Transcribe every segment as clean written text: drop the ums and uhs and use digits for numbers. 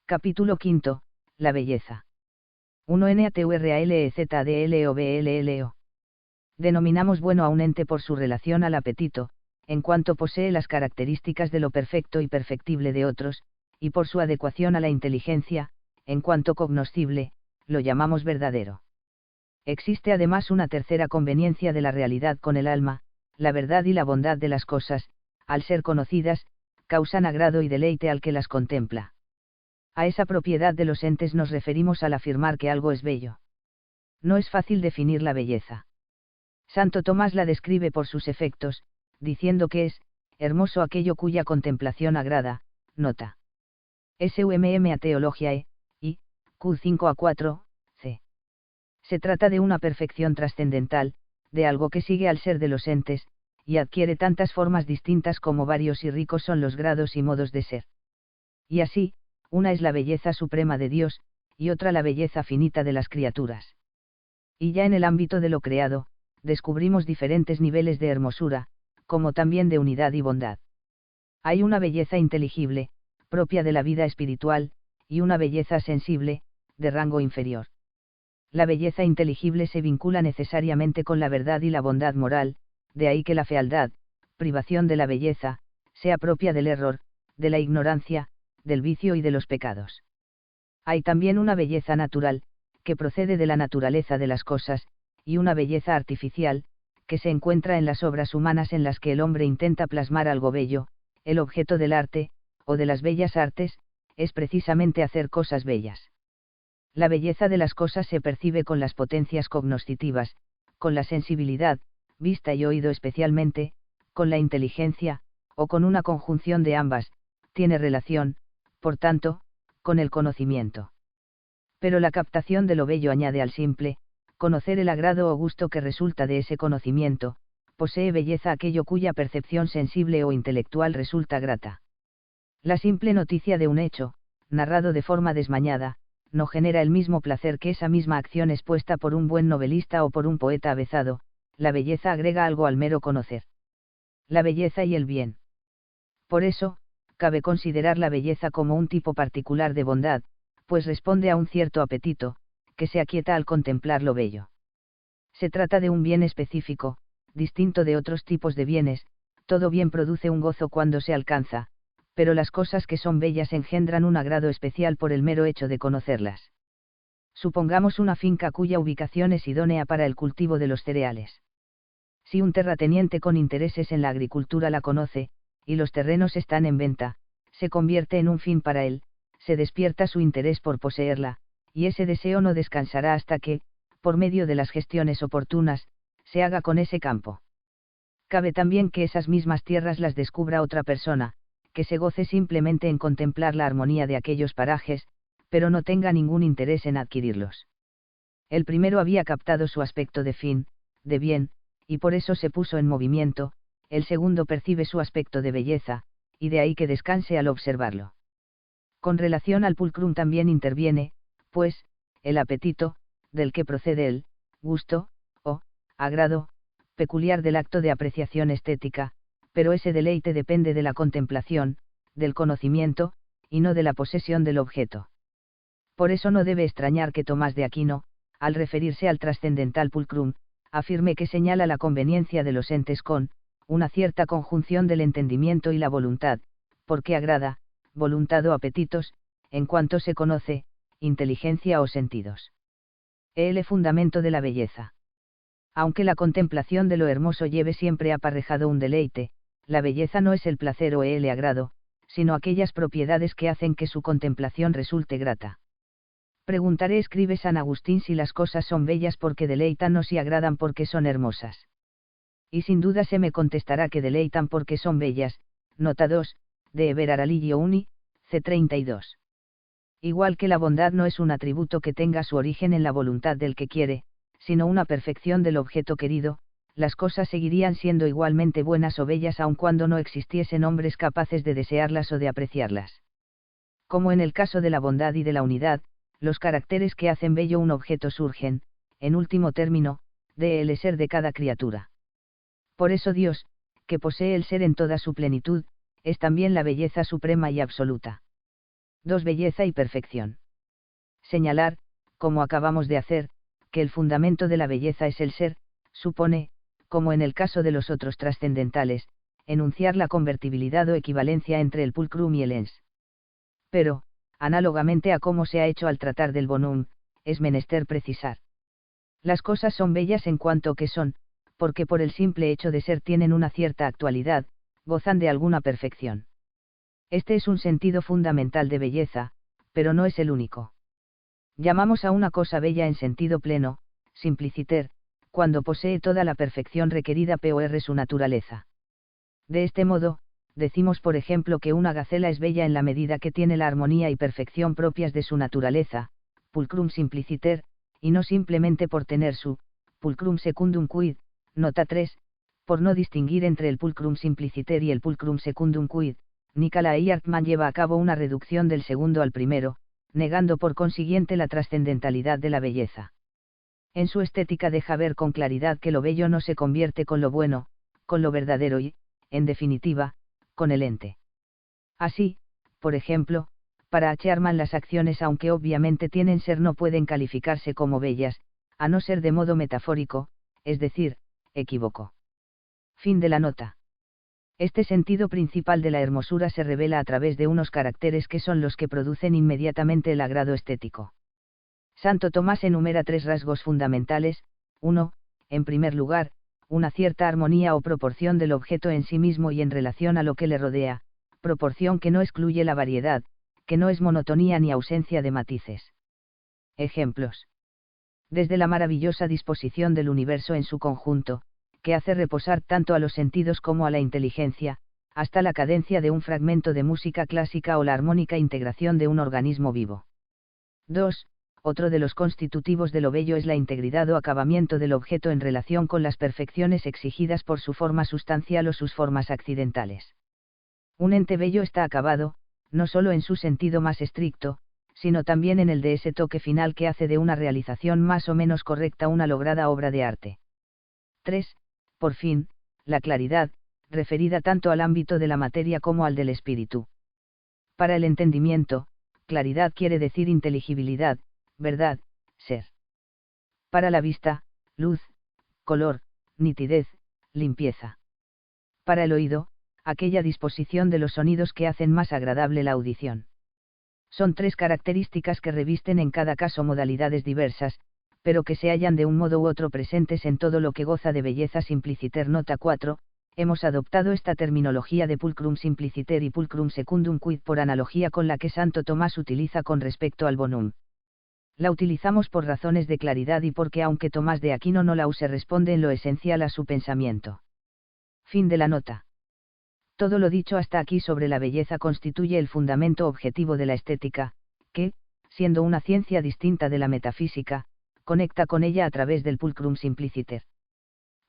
Capítulo V, la belleza. 1 NATURALEZADLOBLLO. Denominamos bueno a un ente por su relación al apetito, en cuanto posee las características de lo perfecto y perfectible de otros, y por su adecuación a la inteligencia, en cuanto cognoscible, lo llamamos verdadero. Existe además una tercera conveniencia de la realidad con el alma: la verdad y la bondad de las cosas, al ser conocidas, causan agrado y deleite al que las contempla. A esa propiedad de los entes nos referimos al afirmar que algo es bello. No es fácil definir la belleza. Santo Tomás la describe por sus efectos, diciendo que es hermoso aquello cuya contemplación agrada. Nota. SUMM Teologiae, I, Q5-4, C. Se trata de una perfección trascendental, de algo que sigue al ser de los entes, y adquiere tantas formas distintas como varios y ricos son los grados y modos de ser. Y así, una es la belleza suprema de Dios, y otra la belleza finita de las criaturas. Y ya en el ámbito de lo creado, descubrimos diferentes niveles de hermosura, como también de unidad y bondad. Hay una belleza inteligible, propia de la vida espiritual, y una belleza sensible, de rango inferior. La belleza inteligible se vincula necesariamente con la verdad y la bondad moral, de ahí que la fealdad, privación de la belleza, sea propia del error, de la ignorancia, del vicio y de los pecados. Hay también una belleza natural, que procede de la naturaleza de las cosas, y una belleza artificial, que se encuentra en las obras humanas en las que el hombre intenta plasmar algo bello. El objeto del arte, o de las bellas artes, es precisamente hacer cosas bellas. La belleza de las cosas se percibe con las potencias cognoscitivas, con la sensibilidad, vista y oído especialmente, con la inteligencia, o con una conjunción de ambas, tiene relación, por tanto, con el conocimiento. Pero la captación de lo bello añade al simple conocer el agrado o gusto que resulta de ese conocimiento. Posee belleza aquello cuya percepción sensible o intelectual resulta grata. La simple noticia de un hecho, narrado de forma desmañada, no genera el mismo placer que esa misma acción expuesta por un buen novelista o por un poeta avezado. La belleza agrega algo al mero conocer. La belleza y el bien. Por eso, cabe considerar la belleza como un tipo particular de bondad, pues responde a un cierto apetito, que se aquieta al contemplar lo bello. Se trata de un bien específico, distinto de otros tipos de bienes. Todo bien produce un gozo cuando se alcanza, pero las cosas que son bellas engendran un agrado especial por el mero hecho de conocerlas. Supongamos una finca cuya ubicación es idónea para el cultivo de los cereales. Si un terrateniente con intereses en la agricultura la conoce, y los terrenos están en venta, se convierte en un fin para él, se despierta su interés por poseerla, y ese deseo no descansará hasta que, por medio de las gestiones oportunas, se haga con ese campo. Cabe también que esas mismas tierras las descubra otra persona, que se goce simplemente en contemplar la armonía de aquellos parajes, pero no tenga ningún interés en adquirirlos. El primero había captado su aspecto de fin, de bien, y por eso se puso en movimiento. El segundo percibe su aspecto de belleza, y de ahí que descanse al observarlo. Con relación al pulcrum también interviene, pues, el apetito, del que procede el gusto, o agrado, peculiar del acto de apreciación estética, pero ese deleite depende de la contemplación, del conocimiento, y no de la posesión del objeto. Por eso no debe extrañar que Tomás de Aquino, al referirse al trascendental pulcrum, afirme que señala la conveniencia de los entes con una cierta conjunción del entendimiento y la voluntad, porque agrada, voluntad o apetitos, en cuanto se conoce, inteligencia o sentidos. El fundamento de la belleza. Aunque la contemplación de lo hermoso lleve siempre aparejado un deleite, la belleza no es el placer o el agrado, sino aquellas propiedades que hacen que su contemplación resulte grata. Preguntaré, escribe San Agustín, si las cosas son bellas porque deleitan o si agradan porque son hermosas. Y sin duda se me contestará que deleitan porque son bellas. Nota 2, de Eber Aralillo Uni, C32. Igual que la bondad no es un atributo que tenga su origen en la voluntad del que quiere, sino una perfección del objeto querido, las cosas seguirían siendo igualmente buenas o bellas aun cuando no existiesen hombres capaces de desearlas o de apreciarlas. Como en el caso de la bondad y de la unidad, los caracteres que hacen bello un objeto surgen, en último término, del ser de cada criatura. Por eso Dios, que posee el ser en toda su plenitud, es también la belleza suprema y absoluta. 2. Belleza y perfección. Señalar, como acabamos de hacer, que el fundamento de la belleza es el ser, supone, como en el caso de los otros trascendentales, enunciar la convertibilidad o equivalencia entre el pulcrum y el ens. Pero, análogamente a cómo se ha hecho al tratar del bonum, es menester precisar. Las cosas son bellas en cuanto que son, porque por el simple hecho de ser tienen una cierta actualidad, gozan de alguna perfección. Este es un sentido fundamental de belleza, pero no es el único. Llamamos a una cosa bella en sentido pleno, simpliciter, cuando posee toda la perfección requerida por su naturaleza. De este modo, decimos por ejemplo que una gacela es bella en la medida que tiene la armonía y perfección propias de su naturaleza, pulcrum simpliciter, y no simplemente por tener su pulcrum secundum quid, nota 3, por no distinguir entre el pulcrum simpliciter y el pulcrum secundum quid. Nicolai Hartmann lleva a cabo una reducción del segundo al primero, negando por consiguiente la trascendentalidad de la belleza. En su estética deja ver con claridad que lo bello no se convierte con lo bueno, con lo verdadero y, en definitiva, con el ente. Así, por ejemplo, para Hartmann las acciones aunque obviamente tienen ser no pueden calificarse como bellas, a no ser de modo metafórico, es decir, equívoco. Fin de la nota. Este sentido principal de la hermosura se revela a través de unos caracteres que son los que producen inmediatamente el agrado estético. Santo Tomás enumera 3 rasgos fundamentales: 1. En primer lugar, una cierta armonía o proporción del objeto en sí mismo y en relación a lo que le rodea, proporción que no excluye la variedad, que no es monotonía ni ausencia de matices. Ejemplos. Desde la maravillosa disposición del universo en su conjunto, que hace reposar tanto a los sentidos como a la inteligencia, hasta la cadencia de un fragmento de música clásica o la armónica integración de un organismo vivo. 2. Otro de los constitutivos de lo bello es la integridad o acabamiento del objeto en relación con las perfecciones exigidas por su forma sustancial o sus formas accidentales. Un ente bello está acabado, no solo en su sentido más estricto, sino también en el de ese toque final que hace de una realización más o menos correcta una lograda obra de arte. 3. Por fin, la claridad, referida tanto al ámbito de la materia como al del espíritu. Para el entendimiento, claridad quiere decir inteligibilidad, verdad, ser. Para la vista, luz, color, nitidez, limpieza. Para el oído, aquella disposición de los sonidos que hacen más agradable la audición. Son 3 características que revisten en cada caso modalidades diversas, pero que se hallan de un modo u otro presentes en todo lo que goza de belleza simpliciter. Nota 4, hemos adoptado esta terminología de pulcrum simpliciter y pulcrum secundum quid por analogía con la que Santo Tomás utiliza con respecto al bonum. La utilizamos por razones de claridad y porque aunque Tomás de Aquino no la use responde en lo esencial a su pensamiento. Fin de la nota. Todo lo dicho hasta aquí sobre la belleza constituye el fundamento objetivo de la estética, que, siendo una ciencia distinta de la metafísica, conecta con ella a través del pulcrum simpliciter.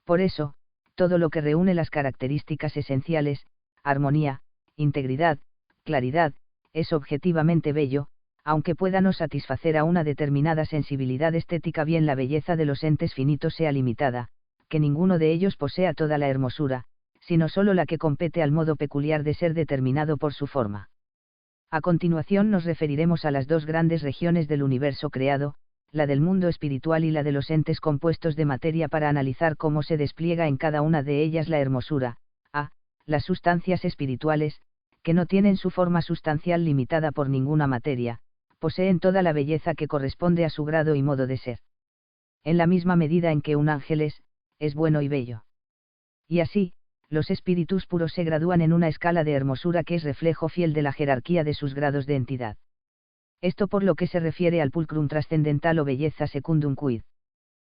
Por eso, todo lo que reúne las características esenciales, armonía, integridad, claridad, es objetivamente bello, aunque pueda no satisfacer a una determinada sensibilidad estética, bien la belleza de los entes finitos sea limitada, que ninguno de ellos posea toda la hermosura, sino solo la que compete al modo peculiar de ser determinado por su forma. A continuación nos referiremos a las 2 grandes regiones del universo creado, la del mundo espiritual y la de los entes compuestos de materia, para analizar cómo se despliega en cada una de ellas la hermosura. A. Las sustancias espirituales, que no tienen su forma sustancial limitada por ninguna materia, poseen toda la belleza que corresponde a su grado y modo de ser. En la misma medida en que un ángel es bueno y bello. Y así, los espíritus puros se gradúan en una escala de hermosura que es reflejo fiel de la jerarquía de sus grados de entidad. Esto por lo que se refiere al pulcrum trascendental o belleza secundum quid.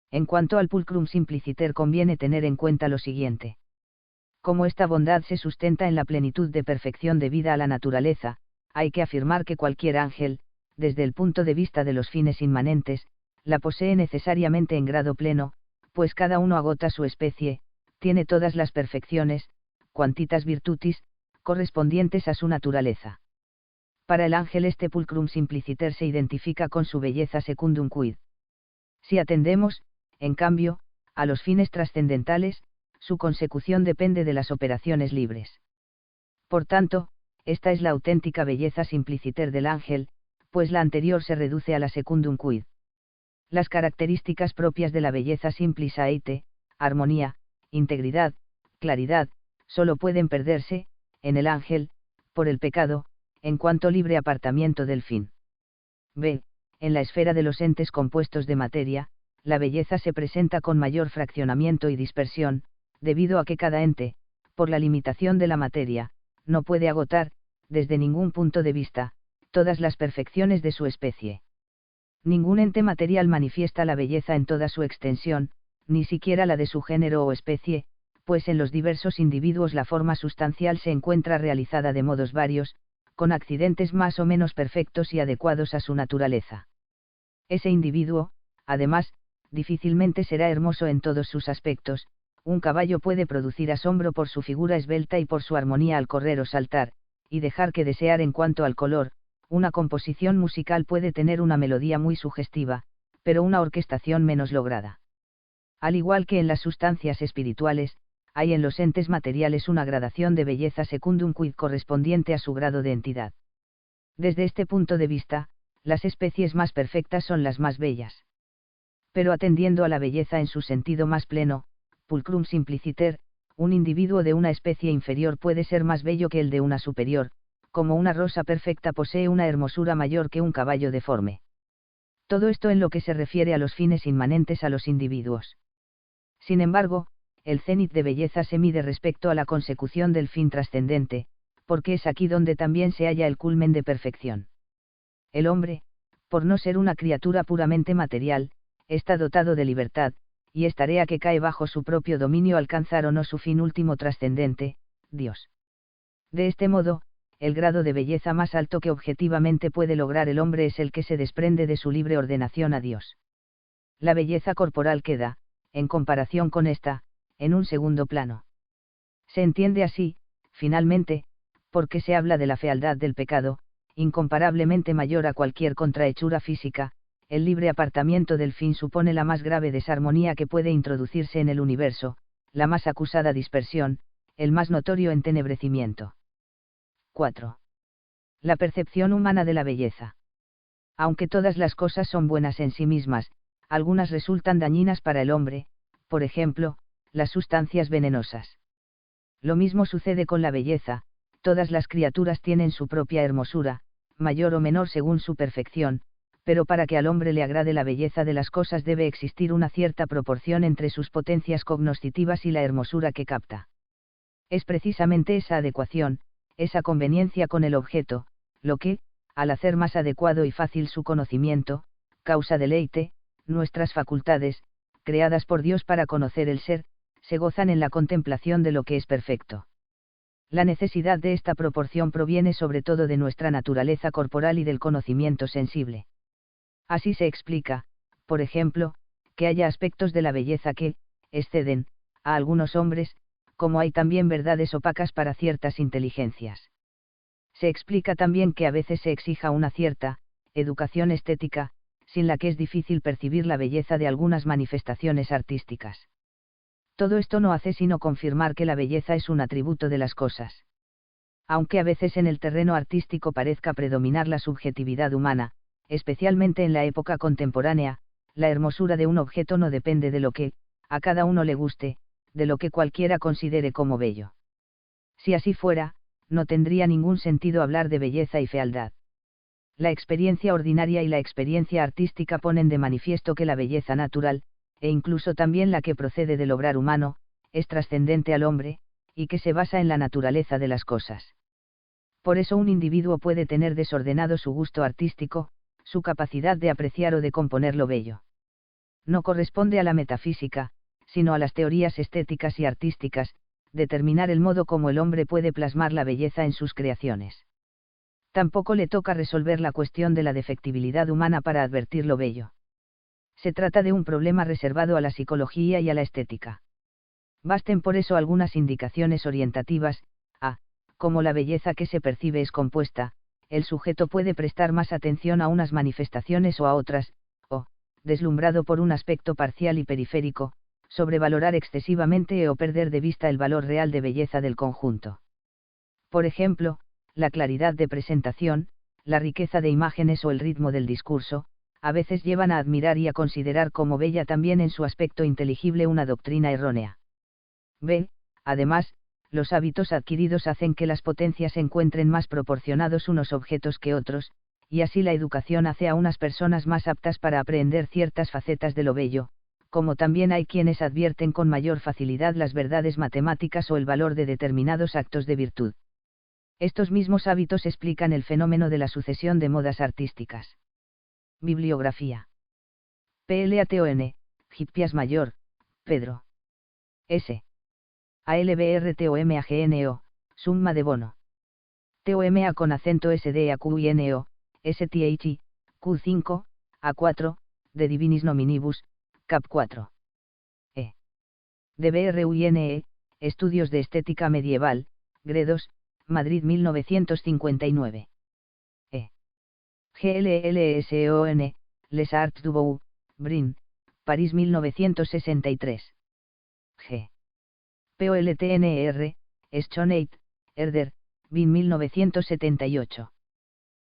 En cuanto al pulcrum simpliciter conviene tener en cuenta lo siguiente. Como esta bondad se sustenta en la plenitud de perfección debida a la naturaleza, hay que afirmar que cualquier ángel, desde el punto de vista de los fines inmanentes, la posee necesariamente en grado pleno, pues cada uno agota su especie, tiene todas las perfecciones, quantitas virtutis, correspondientes a su naturaleza. Para el ángel este pulcrum simpliciter se identifica con su belleza secundum quid. Si atendemos, en cambio, a los fines trascendentales, su consecución depende de las operaciones libres. Por tanto, esta es la auténtica belleza simpliciter del ángel, pues la anterior se reduce a la secundum quid. Las características propias de la belleza simplis aite, armonía, integridad, claridad, solo pueden perderse, en el ángel, por el pecado, en cuanto libre apartamiento del fin. B. En la esfera de los entes compuestos de materia, la belleza se presenta con mayor fraccionamiento y dispersión, debido a que cada ente, por la limitación de la materia, no puede agotar, desde ningún punto de vista, todas las perfecciones de su especie. Ningún ente material manifiesta la belleza en toda su extensión, ni siquiera la de su género o especie, pues en los diversos individuos la forma sustancial se encuentra realizada de modos varios, con accidentes más o menos perfectos y adecuados a su naturaleza. Ese individuo, además, difícilmente será hermoso en todos sus aspectos. Un caballo puede producir asombro por su figura esbelta y por su armonía al correr o saltar, y dejar que desear en cuanto al color. Una composición musical puede tener una melodía muy sugestiva, pero una orquestación menos lograda. Al igual que en las sustancias espirituales, hay en los entes materiales una gradación de belleza secundum quid correspondiente a su grado de entidad. Desde este punto de vista, las especies más perfectas son las más bellas. Pero atendiendo a la belleza en su sentido más pleno, pulcrum simpliciter, un individuo de una especie inferior puede ser más bello que el de una superior, como una rosa perfecta posee una hermosura mayor que un caballo deforme. Todo esto en lo que se refiere a los fines inmanentes a los individuos. Sin embargo, el cénit de belleza se mide respecto a la consecución del fin trascendente, porque es aquí donde también se halla el culmen de perfección. El hombre, por no ser una criatura puramente material, está dotado de libertad, y es tarea que cae bajo su propio dominio alcanzar o no su fin último trascendente, Dios. De este modo, el grado de belleza más alto que objetivamente puede lograr el hombre es el que se desprende de su libre ordenación a Dios. La belleza corporal queda, en comparación con esta, en un segundo plano. Se entiende así, finalmente, porque se habla de la fealdad del pecado, incomparablemente mayor a cualquier contrahechura física. El libre apartamiento del fin supone la más grave desarmonía que puede introducirse en el universo, la más acusada dispersión, el más notorio entenebrecimiento. 4. La percepción humana de la belleza. Aunque todas las cosas son buenas en sí mismas, algunas resultan dañinas para el hombre, por ejemplo, las sustancias venenosas. Lo mismo sucede con la belleza, todas las criaturas tienen su propia hermosura, mayor o menor según su perfección, pero para que al hombre le agrade la belleza de las cosas debe existir una cierta proporción entre sus potencias cognoscitivas y la hermosura que capta. Es precisamente esa adecuación, esa conveniencia con el objeto, lo que, al hacer más adecuado y fácil su conocimiento, causa deleite. Nuestras facultades, creadas por Dios para conocer el ser, se gozan en la contemplación de lo que es perfecto. La necesidad de esta proporción proviene sobre todo de nuestra naturaleza corporal y del conocimiento sensible. Así se explica, por ejemplo, que haya aspectos de la belleza que, exceden, a algunos hombres, como hay también verdades opacas para ciertas inteligencias. Se explica también que a veces se exija una cierta, educación estética, sin la que es difícil percibir la belleza de algunas manifestaciones artísticas. Todo esto no hace sino confirmar que la belleza es un atributo de las cosas. Aunque a veces en el terreno artístico parezca predominar la subjetividad humana, especialmente en la época contemporánea, la hermosura de un objeto no depende de lo que, a cada uno le guste, de lo que cualquiera considere como bello. Si así fuera, no tendría ningún sentido hablar de belleza y fealdad. La experiencia ordinaria y la experiencia artística ponen de manifiesto que la belleza natural, e incluso también la que procede del obrar humano, es trascendente al hombre, y que se basa en la naturaleza de las cosas. Por eso un individuo puede tener desordenado su gusto artístico, su capacidad de apreciar o de componer lo bello. No corresponde a la metafísica, sino a las teorías estéticas y artísticas, determinar el modo como el hombre puede plasmar la belleza en sus creaciones. Tampoco le toca resolver la cuestión de la defectibilidad humana para advertir lo bello. Se trata de un problema reservado a la psicología y a la estética. Basten por eso algunas indicaciones orientativas. Como la belleza que se percibe es compuesta, el sujeto puede prestar más atención a unas manifestaciones o a otras, o, deslumbrado por un aspecto parcial y periférico, sobrevalorar excesivamente o perder de vista el valor real de belleza del conjunto. Por ejemplo, la claridad de presentación, la riqueza de imágenes o el ritmo del discurso, a veces llevan a admirar y a considerar como bella también en su aspecto inteligible una doctrina errónea. B. Además, los hábitos adquiridos hacen que las potencias encuentren más proporcionados unos objetos que otros, y así la educación hace a unas personas más aptas para aprehender ciertas facetas de lo bello, como también hay quienes advierten con mayor facilidad las verdades matemáticas o el valor de determinados actos de virtud. Estos mismos hábitos explican el fenómeno de la sucesión de modas artísticas. Bibliografía. Platon, Hippias Mayor, Pedro. S. ALBRTOMAGNO, Summa de Bono. TOMA con acento SDAQINO, STHI, Q5, A4, de Divinis Nominibus, Cap 4. E. DBRUINE, Estudios de Estética Medieval, Gredos, Madrid 1959. E. GLLSON, Les Arts du Beau, Brin, París 1963. G. POLTNR, Schonheit, Herder, Wien 1978.